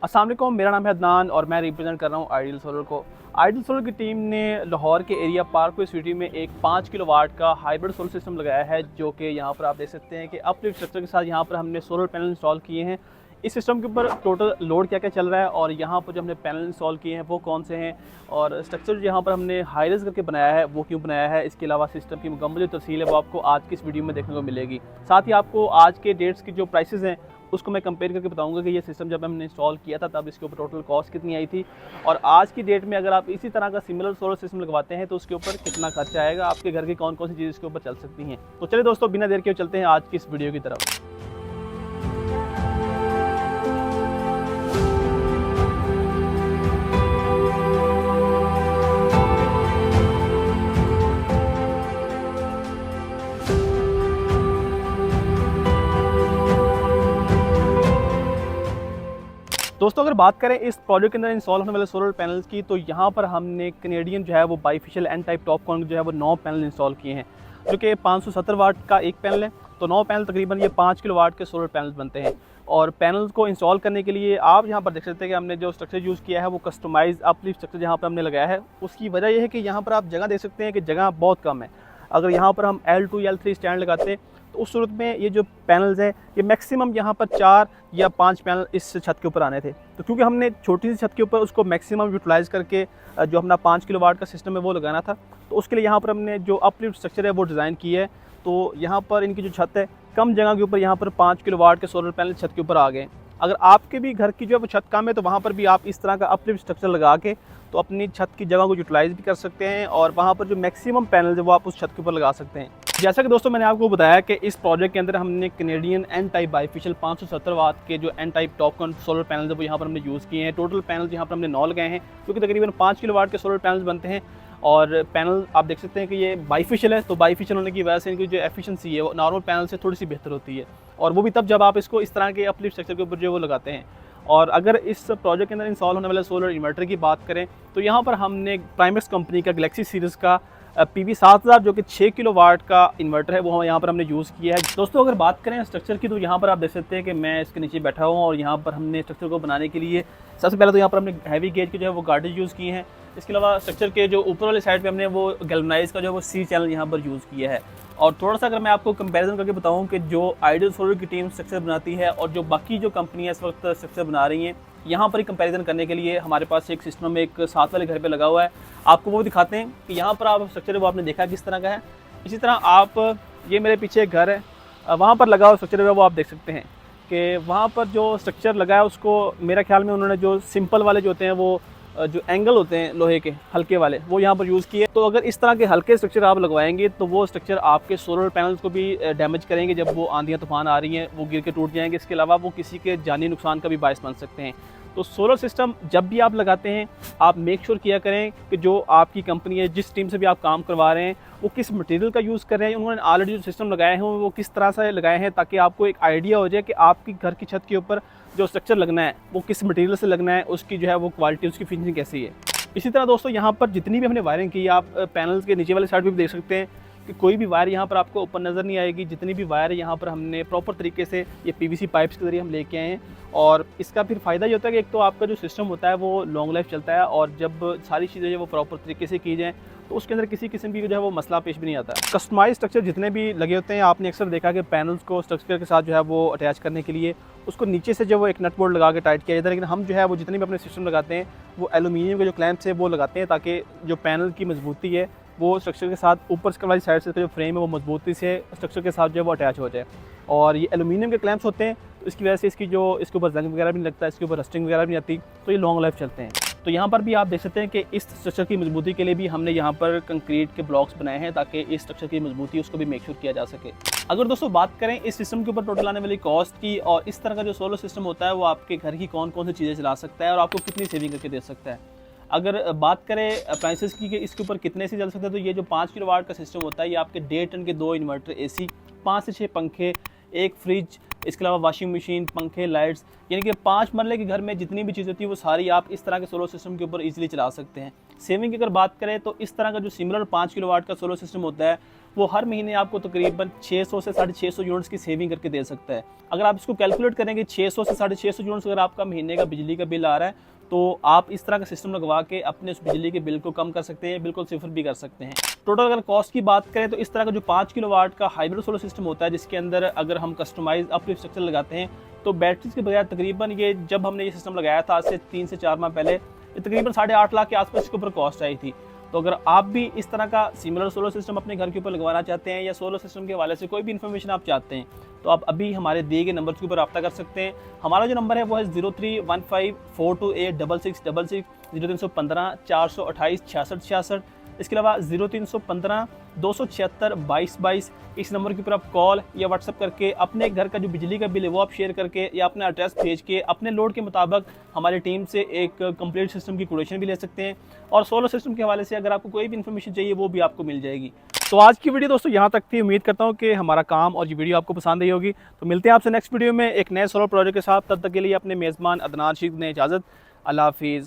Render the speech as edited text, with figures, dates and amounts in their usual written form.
अस्सलाम वालेकुम, मेरा नाम है अदनान और मैं रिप्रेजेंट कर रहा हूँ आइडियल सोलर को। आइडियल सोलर की टीम ने लाहौर के एरिया पार्कवे सिटी में एक 5 किलोवाट का हाइब्रिड सोलर सिस्टम लगाया है, जो कि यहाँ पर आप देख सकते हैं कि अपलिफ्ट स्ट्रक्चर के साथ यहाँ पर हमने सोलर पैनल इंस्टॉल किए हैं। इस सिस्टम के ऊपर टोटल लोड क्या क्या चल रहा है और यहाँ पर जो हमने पैनल इंस्टॉल किए हैं वो कौन से हैं, और स्ट्रक्चर जो यहाँ पर हमने हाईरेज करके बनाया है वो क्यों बनाया है, इसके अलावा सिस्टम की मुकम्मल जो तफसील है वो आपको आज की इस वीडियो में देखने को मिलेगी। साथ ही आपको आज के डेट्स की जो प्राइसेस हैं उसको मैं कंपेयर करके बताऊंगा कि ये सिस्टम जब हमने इंस्टॉल किया था तब इसके ऊपर टोटल कॉस्ट कितनी आई थी, और आज की डेट में अगर आप इसी तरह का सिमिलर सोलर सिस्टम लगवाते हैं तो उसके ऊपर कितना खर्चा आएगा, आपके घर की कौन कौन सी चीज़ इसके ऊपर चल सकती हैं। तो चलिए दोस्तों, बिना देर के चलते हैं आज की इस वीडियो की तरफ। दोस्तों, अगर बात करें इस प्रोजेक्ट के अंदर इंस्टॉल होने वाले सोलर पैनल्स की, तो यहाँ पर हमने कैनेडियन जो है वो बाईफिशियल एन टाइप टॉपकॉन जो है वो 9 पैनल इंस्टॉल किए हैं, जो कि 570 वाट का एक पैनल है। तो 9 पैनल तकरीबन ये 5 किलो वाट के सोलर पैनल्स बनते हैं। और पैनल्स को इंस्टॉल करने के लिए आप यहाँ पर देख सकते हैं कि हमने जो स्ट्रक्चर यूज़ किया है वो कस्टमाइज अपलिफ्ट स्ट्रक्चर यहाँ पर हमने लगाया है। उसकी वजह यह है कि यहाँ पर आप जगह देख सकते हैं कि जगह बहुत कम है। अगर यहाँ पर हम L2 या L3 स्टैंड लगाते तो उस सूरत में ये जो पैनल्स हैं ये मैक्सिमम यहाँ पर 4 या 5 पैनल इस छत के ऊपर आने थे। तो क्योंकि हमने छोटी सी छत के ऊपर उसको मैक्सिमम यूटिलाइज़ करके जो अपना 5 किलो वाट का सिस्टम है वो लगाना था, तो उसके लिए यहाँ पर हमने जो अपलिफ्ट स्ट्रक्चर है वो डिज़ाइन की है। तो यहाँ पर इनकी जो छत है कम जगह के ऊपर यहाँ पर 5 किलो वाट के सोलर पैनल छत के ऊपर आ गए। अगर आपके भी घर की जो है वो छत कम है तो वहाँ पर भी आप इस तरह का अपलिफ्ट स्ट्रक्चर लगा के तो अपनी छत की जगह को यूटिलाइज़ भी कर सकते हैं, और वहाँ पर जो मैक्सिमम पैनल है वो आप उस छत के ऊपर लगा सकते हैं। जैसा कि दोस्तों मैंने आपको बताया कि इस प्रोजेक्ट के अंदर हमने Canadian N type bifacial 570 watt के जो N type TOPCon solar panel है वो यहाँ पर हमने यूज़ किए हैं। टोटल पैनल यहाँ पर हमने 9 लगाए हैं, क्योंकि तकरीबन 5 किलो वाट के सोलर पैनल्स बनते हैं। और पैनल आप देख सकते हैं कि ये बाईफिशियल है, तो बाईफिशियल होने की वजह से इनकी जो एफिशिएंसी है वो नॉर्मल पैनल से थोड़ी सी बेहतर होती है, और वो भी तब जब आप इसको इस तरह के अपलिफ्ट स्ट्रक्चर के ऊपर जो वो लगाते हैं। और अगर इस प्रोजेक्ट के अंदर इंस्टॉल होने वाले सोलर इन्वर्टर की बात करें तो यहाँ पर हमने प्राइमेक्स कंपनी का गैलेक्सी सीरीज़ का PV7000 जो कि 6 किलो वाट का इन्वर्टर है वो यहाँ पर हमने यूज़ किया है। दोस्तों, अगर बात करें स्ट्रक्चर की तो यहाँ पर आप देख सकते हैं कि मैं इसके नीचे बैठा हूँ, और यहाँ पर हमने स्ट्रक्चर को बनाने के लिए सबसे पहले तो यहाँ पर हमने हैवी गेज के जो है वो गार्डेज यूज़ किए हैं। इसके अलावा स्ट्रक्चर के जो ऊपर वाले साइड पे हमने वो गैल्वनाइज का जो है वो C चैनल यहाँ पर यूज़ किया है। और थोड़ा सा अगर मैं आपको कंपैरिजन करके बताऊँ कि जो आइडियल सोलर की टीम स्ट्रक्चर बनाती है और जो बाकी जो कंपनियाँ इस वक्त स्ट्रक्चर बना रही हैं, यहाँ पर ही कंपैरिजन करने के लिए हमारे पास एक सिस्टम एक साथ वाले घर पे लगा हुआ है। आपको वो दिखाते हैं कि यहाँ पर आप स्ट्रक्चर वो आपने देखा किस तरह का है। इसी तरह आप ये मेरे पीछे एक घर है, वहाँ पर लगा हुआ स्ट्रक्चर है वो आप देख सकते हैं कि वहाँ पर जो स्ट्रक्चर लगा है उसको मेरा ख्याल में उन्होंने जो सिंपल वाले जो होते हैं वो जो एंगल होते हैं लोहे के हल्के वाले वो यहाँ पर यूज़ किए। तो अगर इस तरह के हल्के स्ट्रक्चर आप लगवाएंगे तो वो स्ट्रक्चर आपके सोलर पैनल्स को भी डैमेज करेंगे। जब वो आंधियाँ तूफान आ रही हैं वो गिर के टूट जाएंगे। इसके अलावा वो किसी के जानी नुकसान का भी बायस बन सकते हैं। तो सोलर सिस्टम जब भी आप लगाते हैं आप मेक श्योर किया करें कि जो आपकी कंपनी है, जिस टीम से भी आप काम करवा रहे हैं, वो किस मटेरियल का यूज़ कर रहे हैं, उन्होंने ऑलरेडी जो सिस्टम लगाए हैं वो किस तरह से लगाए हैं, ताकि आपको एक आइडिया हो जाए कि आपकी घर की छत के ऊपर जो स्ट्रक्चर लगना है वो किस मटेरियल से लगना है, उसकी जो है वो क्वालिटी, उसकी फिनिशिंग कैसी है। इसी तरह दोस्तों, यहाँ पर जितनी भी हमने वायरिंग की, आप पैनल्स के नीचे वाले साइड पर भी देख सकते हैं कि कोई भी वायर यहाँ पर आपको ऊपर नज़र नहीं आएगी। जितनी भी वायर है यहाँ पर हमने प्रॉपर तरीके से ये PVC पाइप्स के ज़रिए हम लेके आए हैं। और इसका फिर फ़ायदा ये होता है कि एक तो आपका जो सिस्टम होता है वो लॉन्ग लाइफ चलता है, और जब सारी चीज़ें जो वो प्रॉपर तरीके से की जाएँ तो उसके अंदर किसी किस्म की जो है वो मसला पेश भी नहीं आता। कस्टमाइज स्ट्रक्चर जितने भी लगे होते हैं, आपने अक्सर देखा कि पैनल्स को स्ट्रक्चर के साथ जो है वो अटैच करने के लिए उसको नीचे से जो वो एक नट बोल्ट लगा के टाइट किया जाता है, लेकिन हम जो है वो जितने भी अपने सिस्टम लगाते हैं वो एलुमिनियम के जो क्लैंप्स है वो लगाते हैं, ताकि जो पैनल की मजबूती है वो स्ट्रक्चर के साथ ऊपर वाली साइड से जो फ्रेम है वो मजबूती से स्ट्रक्चर के साथ जो है वो अटैच हो जाए। और ये एलुमिनियम के क्लैंप्स होते हैं, तो इसकी वजह से इसके ऊपर जंग वगैरह भी नहीं लगता, इसके ऊपर रस्टिंग वगैरह भी नहीं आती, तो ये लॉन्ग लाइफ चलते हैं। तो यहाँ पर भी आप देख सकते हैं कि इस स्ट्रक्चर की मजबूती के लिए भी हमने यहाँ पर कंक्रीट के ब्लॉक्स बनाए हैं, ताकि इस स्ट्रक्चर की मजबूती उसको भी मेक श्योर किया जा सके। अगर दोस्तों बात करें इस सिस्टम के ऊपर टोटल आने वाली कॉस्ट की, और इस तरह का जो सोलर सिस्टम होता है वो आपके घर की कौन कौन सी चीज़ें चला सकता है और आपको कितनी सेविंग करके दे सकता है। अगर बात करें प्राइसेस की कि इसके ऊपर कितने से चल सकते हैं, तो ये जो 5 किलो वाट का सिस्टम होता है ये आपके 1.5 टन के 2 इन्वर्टर AC, 5 से 6 पंखे, एक फ्रिज, इसके अलावा वॉशिंग मशीन, पंखे, लाइट्स, यानी कि 5 मरले के घर में जितनी भी चीज़ होती है वो सारी आप इस तरह के सोलर सिस्टम के ऊपर इजीली चला सकते हैं। सेविंग की अगर बात करें तो इस तरह का जो सिमिलर 5 किलो वाट का सोलर सिस्टम होता है वो हर महीने आपको तकरीबन 600 से 650 यूनिट्स की सेविंग करके दे सकता है। अगर आप इसको कैलकुलेट करेंगे 600 से 650 यूनिट्स अगर आपका महीने का बिजली का बिल आ रहा है तो आप इस तरह का सिस्टम लगवा के अपने उस बिजली के बिल को कम कर सकते हैं, बिल्कुल सिफर भी कर सकते हैं। टोटल अगर कॉस्ट की बात करें तो इस तरह का जो 5 किलोवाट का हाइब्रिड सोलर सिस्टम होता है, जिसके अंदर अगर हम कस्टमाइज अपलिफ्ट स्ट्रक्चर लगाते हैं तो बैटरीज के बगैर तकरीबन ये जब हमने ये सिस्टम लगाया था आज से 3 से 4 माह पहले, ये तकरीबन 8.5 लाख के आसपास इसके ऊपर कॉस्ट आई थी। तो अगर आप भी इस तरह का सिमिलर सोलर सिस्टम अपने घर के ऊपर लगवाना चाहते हैं या सोलर सिस्टम के हवाले से कोई भी इन्फॉर्मेशन आप चाहते हैं तो आप अभी हमारे दिए गए नंबर के ऊपर रब्ता कर सकते हैं। हमारा जो नंबर है वो है 0315428666, 0315 428 66 66। इसके अलावा 0315 276 22 22, इस नंबर के ऊपर आप कॉल या व्हाट्सअप करके अपने घर का जो बिजली का बिल है वो आप शेयर करके या अपना एड्रेस भेज के अपने लोड के मुताबिक हमारी टीम से एक कंप्लीट सिस्टम की कोटेशन भी ले सकते हैं। और सोलर सिस्टम के हवाले से अगर आपको कोई भी इन्फॉर्मेशन चाहिए वो भी आपको मिल जाएगी। तो आज की वीडियो दोस्तों यहाँ तक थी। उम्मीद करता हूँ कि हमारा काम और ये वीडियो आपको पसंद आई होगी। तो मिलते हैं आपसे नेक्स्ट वीडियो में एक नए सोलर प्रोजेक्ट के साथ। तब तक के लिए अपने मेज़बान अदनान शीख ने इजाज़त। अल्लाह हाफिज़।